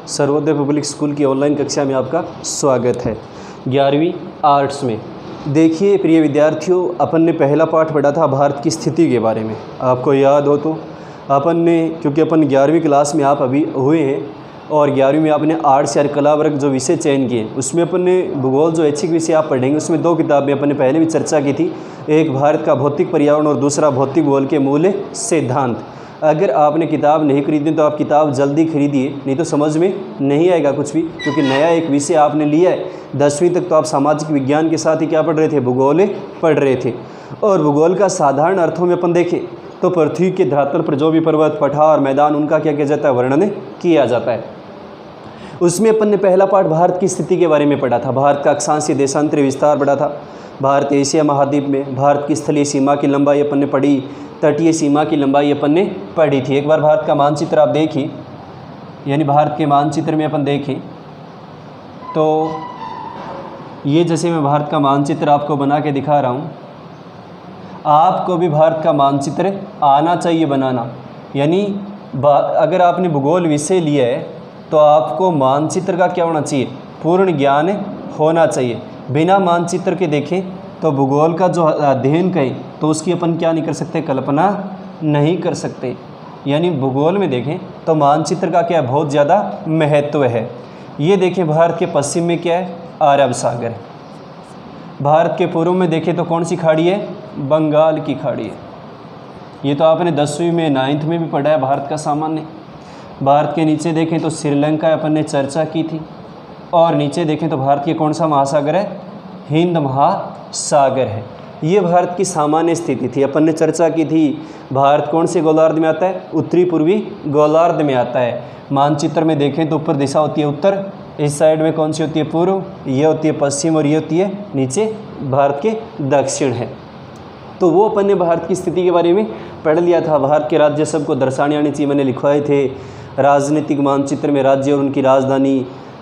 Sarvodaya public school की online कक्षा में आपका स्वागत है। 11वीं आर्ट्स में देखिए प्रिय विद्यार्थियों, अपन ने पहला पाठ पढ़ा था भारत की स्थिति के बारे में। आपको याद हो तो अपन ने, क्योंकि अपन 11वीं क्लास में आप अभी हुए हैं और 11वीं में आपने आर्ट्स या कला वर्ग जो विषय चयन किए, उसमें अपन ने भूगोल जो ऐच्छिक विषय आप पढ़ेंगे उसमें दो किताबें अपन ने पहले भी चर्चा की थी। एक भारत का भौतिक पर्यावरण और दूसरा भौतिक भूगोल के मूल सिद्धांत। अगर आपने किताब नहीं खरीदी तो आप किताब जल्दी खरीदिए, नहीं तो समझ में नहीं आएगा कुछ भी, क्योंकि नया एक विषय आपने लिया है। 10वीं तक तो आप सामाजिक विज्ञान के साथ ही क्या पढ़ रहे थे, भूगोल पढ़ रहे थे। और भूगोल का साधारण अर्थों में अपन देखें तो पृथ्वी के धरातल पर जो भी पर्वत, पठार, मैदान, उनका क्या किया जाता है, वर्णन किया जाता है। उसमें अपन ने पहला पाठ भारत की स्थिति के बारे में पढ़ा था। भारत का अक्षांशीय देशांतरीय विस्तार पढ़ा था। भारत एशिया महाद्वीप में भारत की स्थलीय सीमा की लंबाई अपन ने पढ़ी, तटीय सीमा की लंबाई अपन ने पढ़ी थी। एक बार भारत का मानचित्र आप देखिए, यानी भारत के मानचित्र में अपन देखें तो ये जैसे मैं भारत का मानचित्र आपको बना के दिखा रहा हूँ, आपको भी भारत का मानचित्र आना चाहिए बनाना। यानी अगर आपने भूगोल विषय लिया है तो आपको मानचित्र का क्या होना चाहिए, पूर्ण ज्ञान होना चाहिए। बिना मानचित्र के देखें तो भूगोल का जो अध्ययन करें तो उसकी अपन क्या नहीं कर सकते, कल्पना नहीं कर सकते। यानी भूगोल में देखें तो मानचित्र का क्या बहुत ज़्यादा महत्व है। ये देखें भारत के पश्चिम में क्या है, अरब सागर है। भारत के पूर्व में देखें तो कौन सी खाड़ी है, बंगाल की खाड़ी है। ये तो आपने 10वीं में 9th में भी पढ़ा है भारत का सामान्य। भारत के नीचे देखें तो श्रीलंका अपन ने चर्चा की थी, और नीचे देखें तो भारत के कौन सा महासागर है, हिंद महासागर है। ये भारत की सामान्य स्थिति थी, अपन ने चर्चा की थी। भारत कौन से गोलार्ध में आता है, उत्तरी पूर्वी गोलार्ध में आता है। मानचित्र में देखें तो ऊपर दिशा होती है उत्तर, इस साइड में कौन सी होती है, पूर्व, ये होती है पश्चिम, और ये होती है नीचे भारत के दक्षिण है। तो वो अपन ने भारत की स्थिति के बारे में पढ़ लिया था। भारत के राज्य सबको दर्शाने आने चाहिए, मैंने लिखवाए थे। राजनीतिक मानचित्र में राज्य और उनकी राजधानी,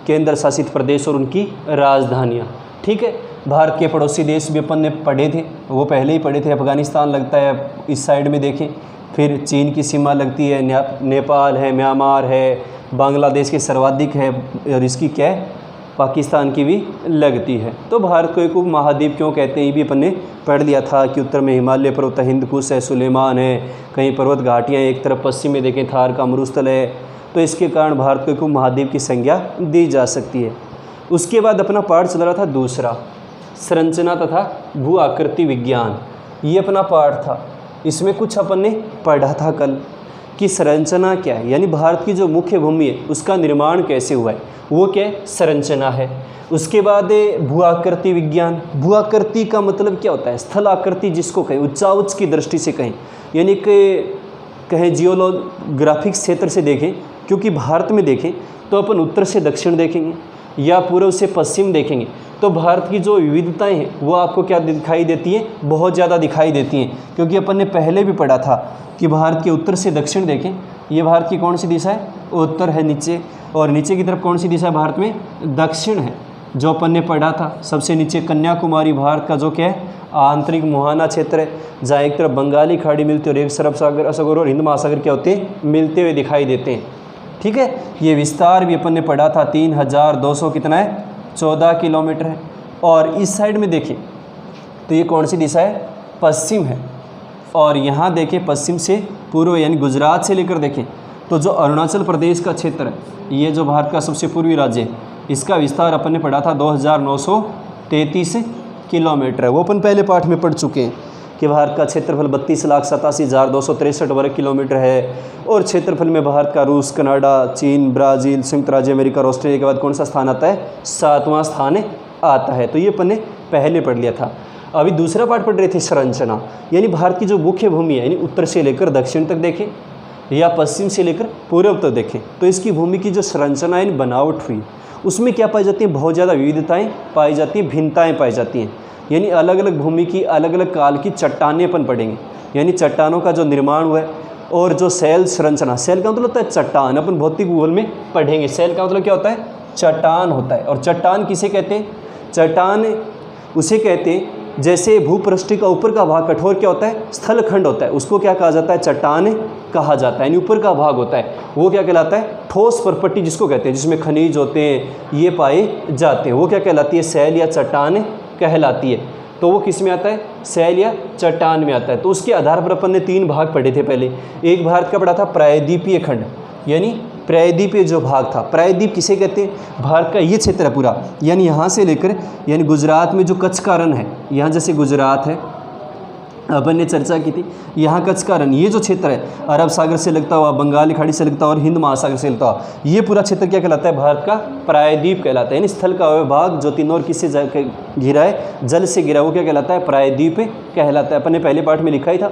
केंद्र शासित प्रदेश और उनकी राजधानियाँ, ठीक है। भारत के पड़ोसी देश भी अपन ने पढ़े थे, वो पहले ही पढ़े थे। अफगानिस्तान लगता है इस साइड में देखें, फिर चीन की सीमा लगती है, नेपाल है, म्यांमार है, बांग्लादेश के सर्वाधिक है, और इसकी क्या है, पाकिस्तान की भी लगती है। तो भारत को एक उप महाद्वीप क्यों कहते हैं, ये भी अपन ने पढ़ लिया था कि उत्तर में हिमालय पर्वत, हिंद कुश है, सुलेमान है, कहीं पर्वत घाटियाँ, एक तरफ पश्चिम में देखें थार का मरुस्थल है। तो इसके कारण भारत को एक उप महाद्वीप की संज्ञा दी जा सकती है। उसके बाद अपना पाठ चल रहा था दूसरा, संरचना तथा भू आकृति विज्ञान। ये अपना पाठ था। इसमें कुछ अपन ने पढ़ा था कल कि संरचना क्या है, यानी भारत की जो मुख्य भूमि है उसका निर्माण कैसे हुआ है, वो क्या संरचना है। उसके बाद भू आकृति विज्ञान। भू आकृति का मतलब क्या होता है, स्थल आकृति जिसको कहें, उच्चाउच्च की दृष्टि से कहें, यानी कि कहें जियोग्राफिक क्षेत्र से देखें। क्योंकि भारत में देखें तो अपन उत्तर से दक्षिण देखेंगे या पूर्व से पश्चिम देखेंगे तो भारत की जो विविधताएं हैं वो आपको क्या दिखाई देती हैं, बहुत ज़्यादा दिखाई देती हैं। क्योंकि अपन ने पहले भी पढ़ा था कि भारत के उत्तर से दक्षिण देखें, ये भारत की कौन सी दिशा है, उत्तर है नीचे, और नीचे की तरफ कौन सी दिशा है भारत में, दक्षिण है, जो अपन ने पढ़ा था। सबसे नीचे कन्याकुमारी भारत का जो क्या है, आंतरिक मुहाना क्षेत्र है, जहाँ एक तरफ बंगाली खाड़ी मिलती है और एक अरब सागर और हिंद महासागर क्या होते हैं, मिलते हुए दिखाई देते हैं, ठीक है। ये विस्तार भी अपन ने पढ़ा था, 3200 कितना है, 14 किलोमीटर है। और इस साइड में देखें तो ये कौन सी दिशा है, पश्चिम है। और यहाँ देखें पश्चिम से पूर्व, यानी गुजरात से लेकर देखें तो जो अरुणाचल प्रदेश का क्षेत्र है, ये जो भारत का सबसे पूर्वी राज्य है, इसका विस्तार अपन ने पढ़ा था 2933 किलोमीटर है। वो अपन पहले पाठ में पढ़ चुके हैं कि भारत का क्षेत्रफल 32,87,263 वर्ग किलोमीटर है। और क्षेत्रफल में भारत का रूस, कनाडा, चीन, ब्राज़ील, संयुक्त राज्य अमेरिका और ऑस्ट्रेलिया के बाद कौन सा स्थान आता है, 7वां स्थान आता है। तो ये अपन ने पहले पढ़ लिया था। अभी दूसरा पाठ पढ़ रहे थे संरचना, यानी भारत की जो मुख्य भूमि है, यानी उत्तर से लेकर दक्षिण तक देखें या पश्चिम से लेकर पूर्व तक देखें तो इसकी भूमि की जो संरचना यानी बनावट हुई, उसमें क्या पाई जाती है, बहुत ज़्यादा विविधताएँ पाई जाती हैं, भिन्नताएँ पाई जाती हैं। यानी अलग अलग भूमि की अलग अलग काल की चट्टानें अपन पढ़ेंगे, यानी चट्टानों का जो निर्माण हुआ है। और जो सेल संरचना, सेल का मतलब होता है चट्टान, अपन भौतिक भूगोल में पढ़ेंगे। सेल का मतलब क्या होता है, चट्टान होता है। और चट्टान किसे कहते हैं, चट्टान उसे कहते हैं जैसे भूपृष्ठ का ऊपर का भाग कठोर क्या होता है, स्थलखंड होता है, उसको क्या कहा जाता है, चट्टान कहा जाता है। यानी ऊपर का भाग होता है वो क्या कहलाता है, ठोस परपट्टी जिसको कहते हैं, जिसमें खनिज होते हैं ये पाए जाते हैं, वो क्या कहलाती है, सैल या चट्टान कहलाती है। तो वो किस में आता है, सैल या चट्टान में आता है। तो उसके आधार पर अपन ने 3 भाग पढ़े थे पहले। एक भारत का पढ़ा था प्रायद्वीपीय खंड, यानी प्रायद्वीपीय जो भाग था। प्रायद्वीप किसे कहते हैं, भारत का ये क्षेत्र है पूरा, यानी यहाँ से लेकर यानी गुजरात में जो कच्छ का रण है, यहाँ जैसे गुजरात है अपन ने चर्चा की थी, यहाँ कच्छ का रण, ये जो क्षेत्र है अरब सागर से लगता हुआ, बंगाल की खाड़ी से लगता हुआ और हिंद महासागर से लगता हुआ, ये पूरा क्षेत्र क्या कहलाता है, भारत का प्रायद्वीप कहलाता है। यानी स्थल का भाग जो तीनों ओर किससे घिरा है, जल से घिरा, वो क्या कहलाता है, प्रायद्वीप कहलाता है। अपन ने पहले पाठ में लिखा ही था,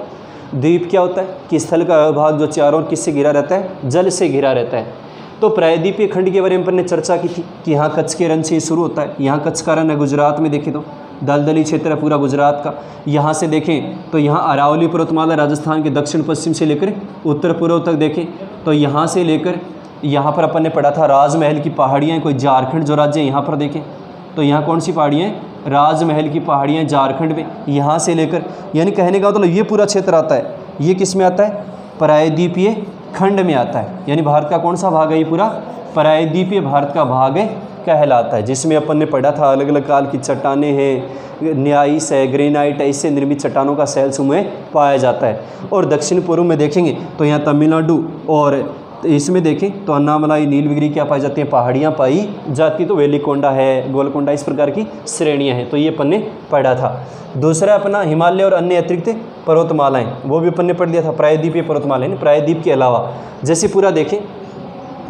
द्वीप क्या होता है कि स्थल का भाग जो चारों ओर किससे घिरा रहता है, जल से घिरा रहता है। तो प्रायद्वीपीय खंड के बारे में अपन ने चर्चा की थी कि यहाँ कच्छ के रण से शुरू होता है। यहाँ कच्छ का रण है गुजरात में, देखें तो दलदली क्षेत्र है पूरा गुजरात का। यहाँ से देखें तो यहाँ अरावली पर्वतमाला राजस्थान के दक्षिण पश्चिम से लेकर उत्तर पूर्व तक देखें तो यहाँ से लेकर यहाँ पर अपन ने पढ़ा था राजमहल की पहाड़ियाँ, कोई झारखंड जो राज्य है यहाँ पर देखें तो यहाँ कौन सी पहाड़ियाँ हैं, राजमहल की पहाड़ियाँ झारखंड में। यहाँ से लेकर यानी कहने का मतलब ये पूरा क्षेत्र आता है, ये किस में आता है, प्रायद्वीपीय खंड में आता है। यानी भारत का कौन सा भाग है, ये पूरा प्रायद्वीपीय भारत का भाग है कहलाता है, जिसमें अपन ने पढ़ा था अलग अलग काल की चट्टानें हैं, न्याइस है, ग्रेनाइट है, इससे निर्मित चट्टानों का शैल समूह पाया जाता है। और दक्षिण पूर्व में देखेंगे तो यहाँ तमिलनाडु और इसमें देखें तो अन्नामलाई, नीलगिरी क्या पाई जाती हैं, पहाड़ियाँ पाई जाती, तो वेलिकोंडा है, गोलकोंडा, इस प्रकार की श्रेणियाँ हैं। तो ये अपन ने पढ़ा था। दूसरा अपना हिमालय और अन्य अतिरिक्त पर्वतमालाएँ, वो भी अपन ने पढ़ लिया था, प्रायद्वीपीय पर्वतमालाएँ, प्रायद्वीप के अलावा। जैसे पूरा देखें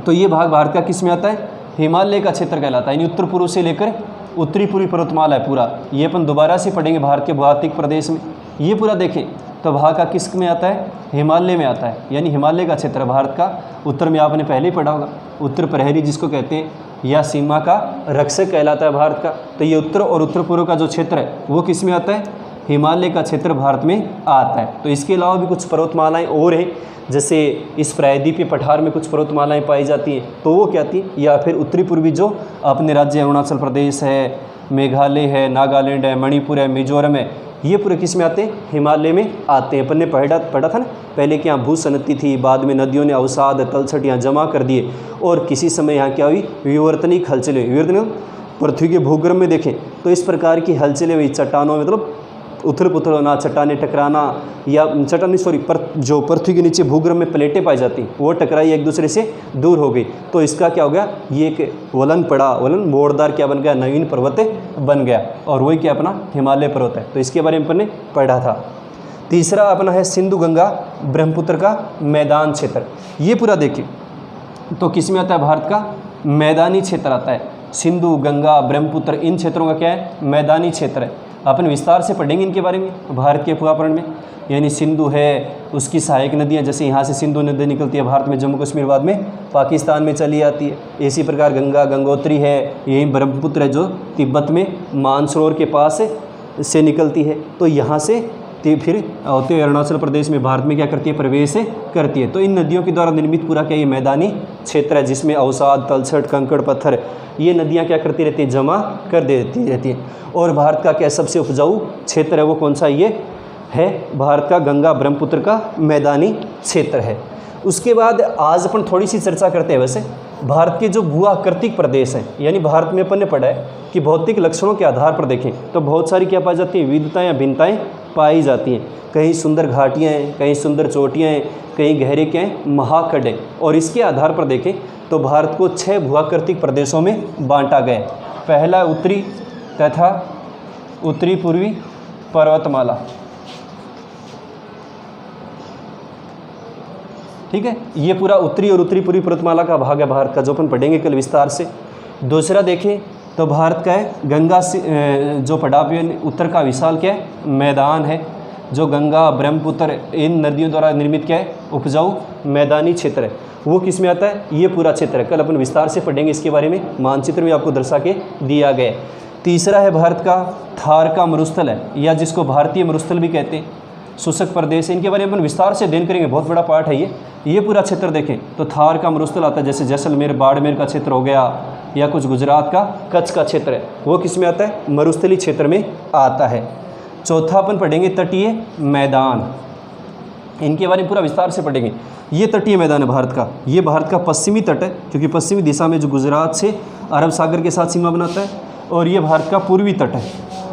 तो ये भाग भारत का किस में आता है, हिमालय का क्षेत्र कहलाता है। यानी उत्तर पूर्व से लेकर उत्तरी पूर्वी पर्वतमाला है पूरा, ये अपन दोबारा से पढ़ेंगे भारत के भौगोलिक प्रदेश में। ये पूरा देखें तो भाग का किस में आता है, हिमालय में आता है। यानी हिमालय का क्षेत्र भारत का। उत्तर में आपने पहले ही पढ़ा होगा, उत्तर प्रहरी जिसको कहते हैं या सीमा का रक्षक कहलाता है भारत का। तो ये उत्तर और उत्तर पूर्व का जो क्षेत्र है वो किस में आता है, हिमालय का क्षेत्र भारत में आता है। तो इसके अलावा भी कुछ पर्वतमालाएँ और हैं, जैसे इस प्रायद्वीपीय पठार में कुछ पर्वतमालाएँ पाई जाती हैं, तो वो क्या थी, या फिर उत्तरी पूर्वी जो अपने राज्य अरुणाचल प्रदेश है, मेघालय है, नागालैंड है, मणिपुर है, मिजोरम है, ये पूरे किस में आते हैं, हिमालय में आते हैं। अपन ने पढ़ा था ना पहले कि यहाँ भूसनति थी, बाद में नदियों ने अवसाद तलछट यहाँ जमा कर दिए और किसी समय यहाँ क्या हुई, विवर्तनिक हलचलें। विवर्तनिक पृथ्वी के भूगर्भ में देखें तो इस प्रकार की हलचलें हुई, चट्टानों में मतलब उथल पुथल होना, चट्टानें टकराना, या चट्टानी पर जो पृथ्वी के नीचे भूगर्भ में प्लेटें पाई जाती वो टकराई, एक दूसरे से दूर हो गई। तो इसका क्या हो गया, ये एक वलन पड़ा, वलन मोड़दार क्या बन गया, नवीन पर्वत बन गया, और वही क्या अपना हिमालय पर्वत है। तो इसके बारे में अपन ने पढ़ा था। तीसरा अपना है सिंधु गंगा ब्रह्मपुत्र का मैदान क्षेत्र। ये पूरा देखें तो किस में आता है, भारत का मैदानी क्षेत्र आता है। सिंधु गंगा ब्रह्मपुत्र इन क्षेत्रों का क्या है, मैदानी क्षेत्र है। अपन विस्तार से पढ़ेंगे इनके बारे में भारत के भूआवरण में। यानी सिंधु है, उसकी सहायक नदियाँ, जैसे यहाँ से सिंधु नदी निकलती है भारत में, जम्मू कश्मीर बाद में पाकिस्तान में चली जाती है। इसी प्रकार गंगा गंगोत्री है, यही ब्रह्मपुत्र है जो तिब्बत में मानसरोवर के पास से निकलती है। तो यहाँ से फिर होते हुए अरुणाचल प्रदेश में भारत में क्या करती है, प्रवेश करती है। तो इन नदियों के द्वारा निर्मित पूरा क्या ये मैदानी क्षेत्र है, जिसमें अवसाद तलछट कंकड़ पत्थर ये नदियाँ क्या करती रहती है, जमा कर देती रहती हैं। और भारत का क्या सबसे उपजाऊ क्षेत्र है वो कौन सा, ये है भारत का गंगा ब्रह्मपुत्र का मैदानी क्षेत्र है। उसके बाद आज अपन थोड़ी सी चर्चा करते हैं वैसे भारत के जो भूआकृतिक प्रदेश हैं। यानी भारत में अपन ने पढ़ा है कि भौतिक लक्षणों के आधार पर देखें तो बहुत सारी क्या पाई जाती है, विविधताएँ या भिन्नताएँ पाई जाती हैं। कहीं सुंदर घाटियाँ हैं, कहीं सुंदर चोटियाँ हैं, कहीं गहरे क्या हैं, महाखंड हैं। और इसके आधार पर देखें तो भारत को 6 भूआकृतिक प्रदेशों में बांटा गया है। पहला उत्तरी तथा उत्तरी पूर्वी पर्वतमाला, ठीक है, ये पूरा उत्तरी और उत्तरी पूर्वी पर्वतमाला का भाग है भारत का, जो अपन पढ़ेंगे कल विस्तार से। दूसरा देखें तो भारत का है गंगा से जो पड़ाव उत्तर का विशाल क्या है, मैदान है, जो गंगा ब्रह्मपुत्र इन नदियों द्वारा निर्मित क्या है, उपजाऊ मैदानी क्षेत्र है। वो किस में आता है, ये पूरा क्षेत्र है। कल अपन विस्तार से पढ़ेंगे इसके बारे में, मानचित्र में आपको दर्शा के दिया गया है। तीसरा है भारत का थार का मरुस्थल है, या जिसको भारतीय मरुस्थल भी कहते हैं, शुष्क प्रदेश है। इनके बारे में अपन विस्तार से अध्ययन करेंगे, बहुत बड़ा पार्ट है ये पूरा क्षेत्र देखें तो थार का मरुस्थल आता है, जैसे जैसलमेर बाड़मेर का क्षेत्र हो गया, या कुछ गुजरात का कच्छ का क्षेत्र है, वो किस में आता है, मरुस्थली क्षेत्र में आता है। चौथा अपन पढ़ेंगे तटीय मैदान, इनके बारे में पूरा विस्तार से पढ़ेंगे। ये तटीय मैदान है भारत का, ये भारत का पश्चिमी तट है क्योंकि पश्चिमी दिशा में जो गुजरात से अरब सागर के साथ सीमा बनाता है, और ये भारत का पूर्वी तट है,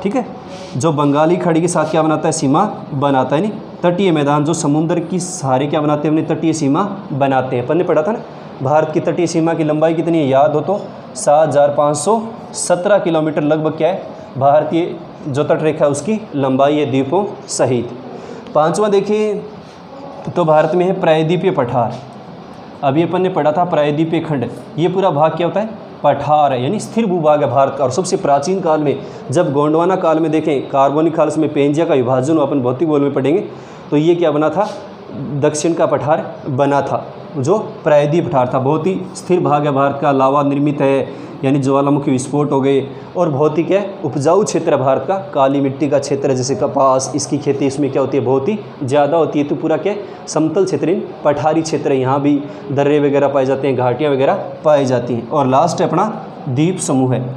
ठीक है, जो बंगाली खाड़ी के साथ क्या बनाता है, सीमा बनाता है। नहीं, तटीय मैदान जो समुद्र की सहारे क्या बनाते हैं, अपनी तटीय सीमा बनाते हैं। अपन ने पढ़ा था ना, भारत की तटीय सीमा की लंबाई कितनी है, याद हो तो 7517 किलोमीटर लगभग क्या है भारतीय जो तट रेखा है उसकी लंबाई है, द्वीपों सहित। पांचवा देखिए तो भारत में है प्रायद्वीपीय पठार। अभी अपन ने पढ़ा था प्रायद्वीपीय खंड, ये पूरा भाग क्या होता है, पठार है, यानी स्थिर भूभाग है भारत का। और सबसे प्राचीन काल में जब गोंडवाना काल में देखें, कार्बोनिक काल में पेंजिया का विभाजन अपन भौतिक बोल में पढ़ेंगे, तो ये क्या बना था, दक्षिण का पठार बना था, जो प्रायद्वीप पठार था। बहुत ही स्थिर भाग है भारत का, लावा निर्मित है, यानी ज्वालामुखी विस्फोट हो गए, और बहुत ही क्या उपजाऊ क्षेत्र है भारत का, काली मिट्टी का क्षेत्र है, जैसे कपास, इसकी खेती इसमें क्या होती है, बहुत ही ज़्यादा होती है। तो पूरा क्या समतल क्षेत्र, पठारी क्षेत्र है, यहाँ भी दर्रे वगैरह पाए जाते हैं, घाटियाँ वगैरह पाई जाती हैं। और लास्ट है अपना द्वीप समूह है,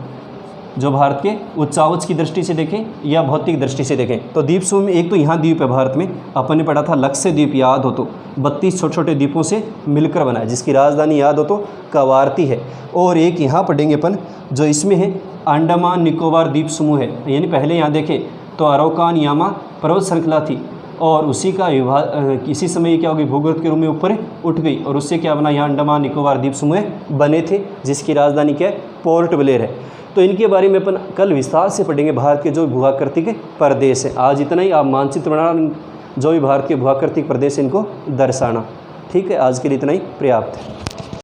जो भारत के उच्चावच की दृष्टि से देखें या भौतिक दृष्टि से देखें तो द्वीप समूह में एक तो यहाँ द्वीप है भारत में, अपन ने पढ़ा था लक्षद्वीप, याद हो तो 32 छोटे छोटे द्वीपों से मिलकर बना है, जिसकी राजधानी याद हो तो कवारती है। और एक यहाँ पढ़ेंगे अपन जो इसमें है अंडमान निकोबार द्वीप समूह है, यानी पहले यहाँ देखें तो अरौकान यामा पर्वत श्रृंखला थी, और उसी का किसी समय क्या होगी, भूगर्भ के रूप में ऊपर उठ गई, और उससे क्या बना, यहाँ अंडमान निकोबार द्वीप समूह बने थे, जिसकी राजधानी क्या है, पोर्ट ब्लेयर है। तो इनके बारे में अपन कल विस्तार से पढ़ेंगे, भारत के जो भूआकृतिक प्रदेश है। आज इतना ही, आप मानचित्र बनाना, जो भी भारत के भूआकृतिक प्रदेश इनको दर्शाना। ठीक है, आज के लिए इतना ही पर्याप्त है।